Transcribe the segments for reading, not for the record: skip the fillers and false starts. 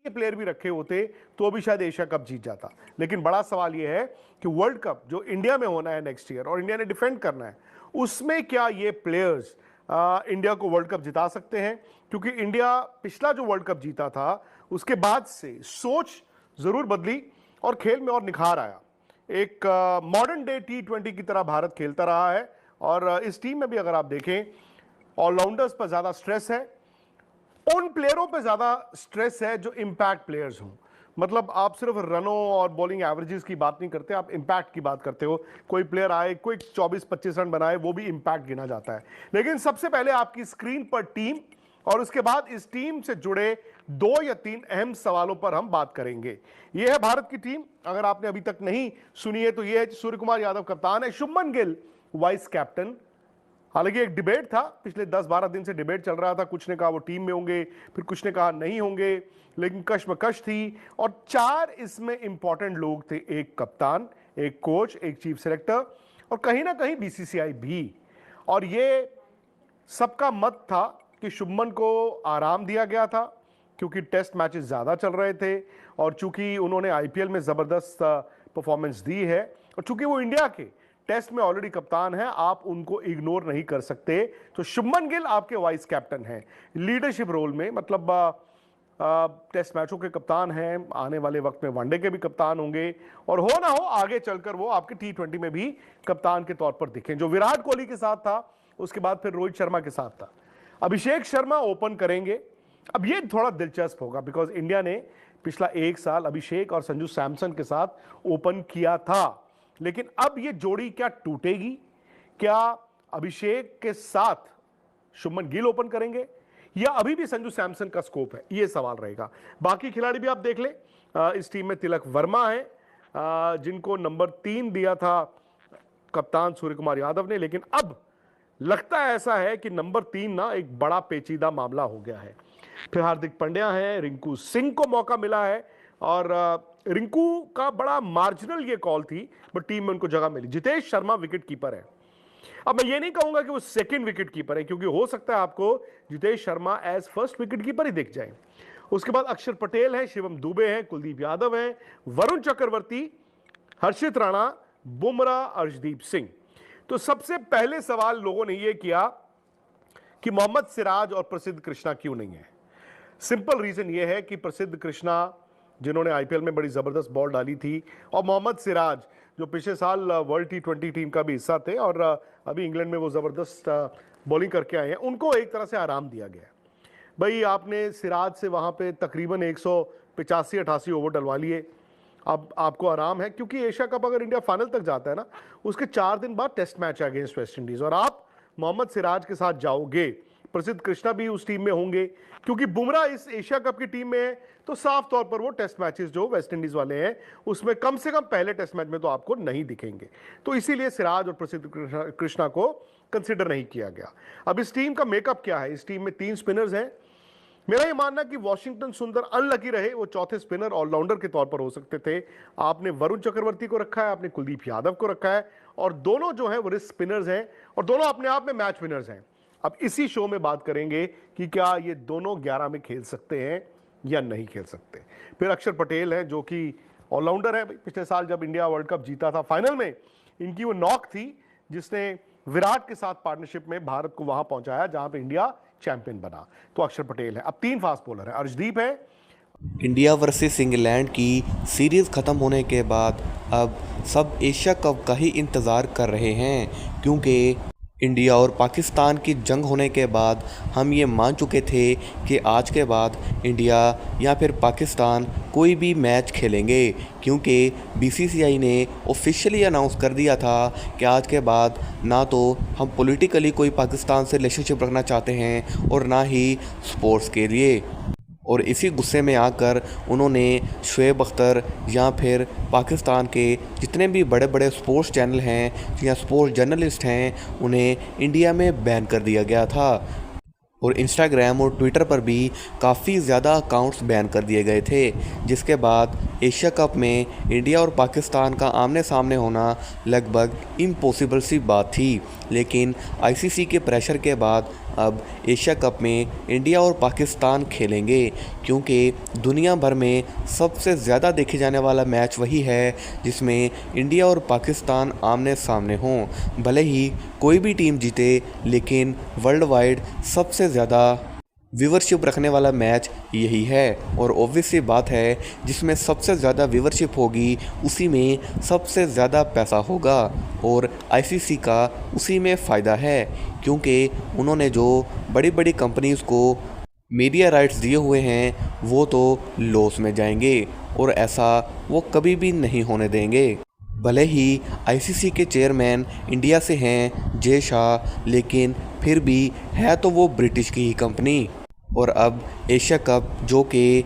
Player भी रखे होते तो भी शायद एशिया कप जीत जाता। लेकिन बड़ा सवाल यह है कि वर्ल्ड कप जो इंडिया में होना है नेक्स्ट ईयर और इंडिया ने डिफेंड करना है, उसमें क्या ये प्लेयर्स इंडिया को वर्ल्ड कप जिता सकते हैं? क्योंकि इंडिया पिछला जो वर्ल्ड कप जीता था उसके बाद से सोच जरूर बदली और खेल में और निखार आया। एक मॉडर्न डे T20 की तरह भारत खेलता रहा है और इस टीम में भी अगर आप देखें ऑलराउंडर्स पर ज्यादा स्ट्रेस है, उन प्लेयरों पे ज्यादा स्ट्रेस है जो इंपैक्ट प्लेयर्स हों। मतलब आप सिर्फ रनों और बॉलिंग एवरेजेस की बात नहीं करते, आप इंपैक्ट की बात करते हो। कोई प्लेयर आए, कोई 24-25 रन बनाए, वो भी इंपैक्ट गिना जाता है। लेकिन सबसे पहले आपकी स्क्रीन पर टीम और उसके बाद इस टीम से जुड़े 2 या 3 अहम सवालों पर हम बात करेंगे। यह है भारत की टीम। अगर आपने अभी तक नहीं सुनी है तो यह है सूर्य कुमार यादव कप्तान है, शुभमन गिल वाइस कैप्टन। हालांकि एक डिबेट था, पिछले 10-12 दिन से डिबेट चल रहा था, कुछ ने कहा वो टीम में होंगे, फिर कुछ ने कहा नहीं होंगे, लेकिन कश्मकश थी। और 4 इसमें इंपॉर्टेंट लोग थे, एक कप्तान, एक कोच, एक चीफ सेलेक्टर और कहीं ना कहीं बीसीसीआई भी। और ये सबका मत था कि शुभमन को आराम दिया गया था क्योंकि टेस्ट मैचेस ज्यादा चल रहे थे और चूंकि उन्होंने आईपीएल में जबरदस्त परफॉर्मेंस दी है और चूंकि वो इंडिया के टेस्ट में ऑलरेडी कप्तान है, आप उनको इग्नोर नहीं कर सकते। तो शुभमन गिल आपके वाइस कैप्टन हैं लीडरशिप रोल में, मतलब टेस्ट मैचों के कप्तान हैं, आने वाले वक्त में वनडे के भी कप्तान होंगे और हो ना हो आगे चलकर वो आपके T20 में भी कप्तान के तौर पर दिखें। जो विराट कोहली के साथ था उसके बाद फिर रोहित शर्मा के साथ था। अभिषेक शर्मा ओपन करेंगे। अब ये थोड़ा दिलचस्प होगा बिकॉज इंडिया ने पिछला 1 साल अभिषेक और संजू सैमसन के साथ ओपन किया था, लेकिन अब ये जोड़ी क्या टूटेगी? क्या अभिषेक के साथ शुभमन गिल ओपन करेंगे या अभी भी संजू सैमसन का स्कोप है? ये सवाल रहेगा। बाकी खिलाड़ी भी आप देख ले, इस टीम में तिलक वर्मा है जिनको नंबर 3 दिया था कप्तान सूर्य कुमार यादव ने, लेकिन अब लगता है ऐसा है कि नंबर 3 ना एक बड़ा पेचीदा मामला हो गया है। फिर हार्दिक पांड्या है, रिंकू सिंह को मौका मिला है और रिंकू का बड़ा मार्जिनल ये कॉल थी बट टीम में उनको जगह मिली। जितेश शर्मा विकेट कीपर है। अब मैं ये नहीं कहूंगा कि वो सेकंड विकेट कीपर है क्योंकि हो सकता है आपको Jitesh Sharma as first wicket keeper ही दिख जाए। उसके बाद अक्षर पटेल है, शिवम दुबे है, कुलदीप यादव है, वरुण चक्रवर्ती, हर्षित राणा, बुमराह, अर्शदीप सिंह। तो सबसे पहले सवाल लोगों ने यह किया कि मोहम्मद सिराज और प्रसिद्ध कृष्णा क्यों नहीं है। सिंपल रीजन यह है कि प्रसिद्ध कृष्णा जिन्होंने आईपीएल में बड़ी जबरदस्त बॉल डाली थी और मोहम्मद सिराज जो पिछले साल वर्ल्ड T20 टीम का भी हिस्सा थे और अभी इंग्लैंड में वो जबरदस्त बॉलिंग करके आए हैं, उनको एक तरह से आराम दिया गया। भाई आपने सिराज से वहां पे तकरीबन 185-88 ओवर डलवा लिए, अब आपको आराम है क्योंकि एशिया कप अगर इंडिया फाइनल तक जाता है ना, उसके 4 दिन बाद टेस्ट मैच है अगेंस्ट वेस्ट इंडीज और आप मोहम्मद सिराज के साथ जाओगे। प्रसिद्ध कृष्णा भी उस टीम में होंगे क्योंकि बुमराह इस एशिया कप की टीम में है, तो साफ तौर पर वो टेस्ट मैचेस जो वेस्ट इंडीज वाले हैं उसमें कम से कम पहले टेस्ट मैच में तो आपको नहीं दिखेंगे। तो इसीलिए सिराज और प्रसिद्ध कृष्णा को कंसिडर नहीं किया गया। अब इस टीम का मेकअप क्या है? इस टीम में 3 स्पिनर्स हैं। मेरा ये मानना कि वॉशिंगटन सुंदर अनलकी रहे, वो चौथे स्पिनर ऑलराउंडर के तौर पर हो सकते थे। आपने वरुण चक्रवर्ती को रखा है, आपने कुलदीप यादव को रखा है और दोनों जो है वो रिस्क स्पिनर्स हैं और दोनों अपने आप में मैच विनर्स हैं। अब इसी शो में बात करेंगे कि क्या ये दोनों 11 में खेल सकते हैं या नहीं खेल सकते। फिर अक्षर पटेल है जो कि ऑलराउंडर है। पिछले साल जब इंडिया वर्ल्ड कप जीता था फाइनल में, इनकी वो नॉक थी जिसने विराट के साथ पार्टनरशिप में भारत को वहां पहुंचाया जहां पे इंडिया चैंपियन बना। तो अक्षर पटेल है। अब 3 फास्ट बॉलर है। अर्शदीप है। इंडिया वर्सेस इंग्लैंड की सीरीज़ ख़त्म होने के बाद अब सब एशिया कप का ही इंतज़ार कर रहे हैं क्योंकि इंडिया और पाकिस्तान की जंग होने के बाद हम ये मान चुके थे कि आज के बाद इंडिया या फिर पाकिस्तान कोई भी मैच खेलेंगे क्योंकि बीसीसीआई ने ऑफिशियली अनाउंस कर दिया था कि आज के बाद ना तो हम पॉलिटिकली कोई पाकिस्तान से रिलेशनशिप रखना चाहते हैं और ना ही स्पोर्ट्स के लिए। और इसी गुस्से में आकर उन्होंने शुएब अख्तर या फिर पाकिस्तान के जितने भी बड़े बड़े स्पोर्ट्स चैनल हैं या स्पोर्ट्स जर्नलिस्ट हैं उन्हें इंडिया में बैन कर दिया गया था और इंस्टाग्राम और ट्विटर पर भी काफ़ी ज़्यादा अकाउंट्स बैन कर दिए गए थे, जिसके बाद एशिया कप में इंडिया और पाकिस्तान का आमने सामने होना लगभग इम्पॉसिबल सी बात थी, लेकिन आईसीसी के प्रेशर के बाद अब एशिया कप में इंडिया और पाकिस्तान खेलेंगे, क्योंकि दुनिया भर में सबसे ज़्यादा देखे जाने वाला मैच वही है जिसमें इंडिया और पाकिस्तान आमने सामने हों। भले ही कोई भी टीम जीते, लेकिन वर्ल्ड वाइड सबसे ज़्यादा व्यूवरशिप रखने वाला मैच यही है, और ऑब्वियस सी बात है जिसमें सबसे ज़्यादा व्यूवरशिप होगी उसी में सबसे ज़्यादा पैसा होगा, और आईसीसी का उसी में फ़ायदा है, क्योंकि उन्होंने जो बड़ी बड़ी कंपनीज़ को मीडिया राइट्स दिए हुए हैं वो तो लॉस में जाएंगे, और ऐसा वो कभी भी नहीं होने देंगे। भले ही आईसीसी के चेयरमैन इंडिया से हैं जय शाह, लेकिन फिर भी है तो वो ब्रिटिश की ही कंपनी। और अब एशिया कप जो कि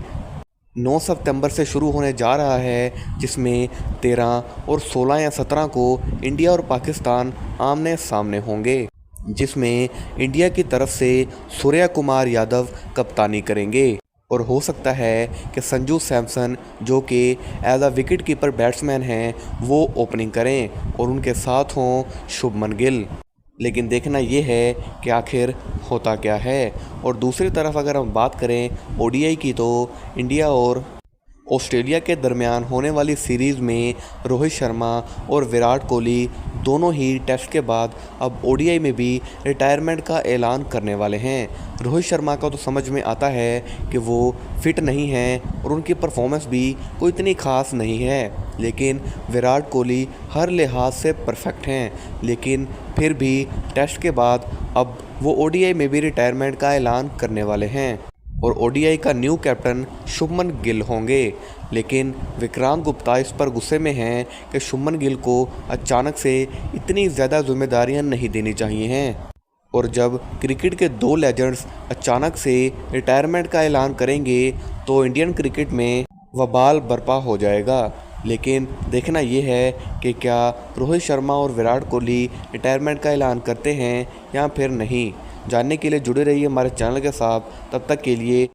9 सितंबर से शुरू होने जा रहा है, जिसमें 13 और 16 या 17 को इंडिया और पाकिस्तान आमने सामने होंगे, जिसमें इंडिया की तरफ से सूर्या कुमार यादव कप्तानी करेंगे, और हो सकता है कि संजू सैमसन जो कि as a wicket keeper batsman हैं वो ओपनिंग करें, और उनके साथ हों शुभमन गिल। लेकिन देखना ये है कि आखिर होता क्या है। और दूसरी तरफ अगर हम बात करें ओडीआई की, तो इंडिया और ऑस्ट्रेलिया के दरमियान होने वाली सीरीज़ में रोहित शर्मा और विराट कोहली दोनों ही टेस्ट के बाद अब ओडीआई में भी रिटायरमेंट का ऐलान करने वाले हैं। रोहित शर्मा का तो समझ में आता है कि वो फिट नहीं हैं और उनकी परफॉर्मेंस भी कोई इतनी ख़ास नहीं है, लेकिन विराट कोहली हर लिहाज से परफेक्ट हैं, लेकिन फिर भी टेस्ट के बाद अब वो ओडीआई में भी रिटायरमेंट का ऐलान करने वाले हैं, और ओडीआई का न्यू कैप्टन शुभमन गिल होंगे। लेकिन विक्रांत गुप्ता इस पर गुस्से में हैं कि शुभमन गिल को अचानक से इतनी ज़्यादा जिम्मेदारियां नहीं देनी चाहिए हैं, और जब क्रिकेट के दो लेजेंड्स अचानक से रिटायरमेंट का ऐलान करेंगे तो इंडियन क्रिकेट में वबाल बर्पा हो जाएगा। लेकिन देखना ये है कि क्या रोहित शर्मा और विराट कोहली रिटायरमेंट का ऐलान करते हैं या फिर नहीं। जानने के लिए जुड़े रहिए हमारे चैनल के साथ। तब तक के लिए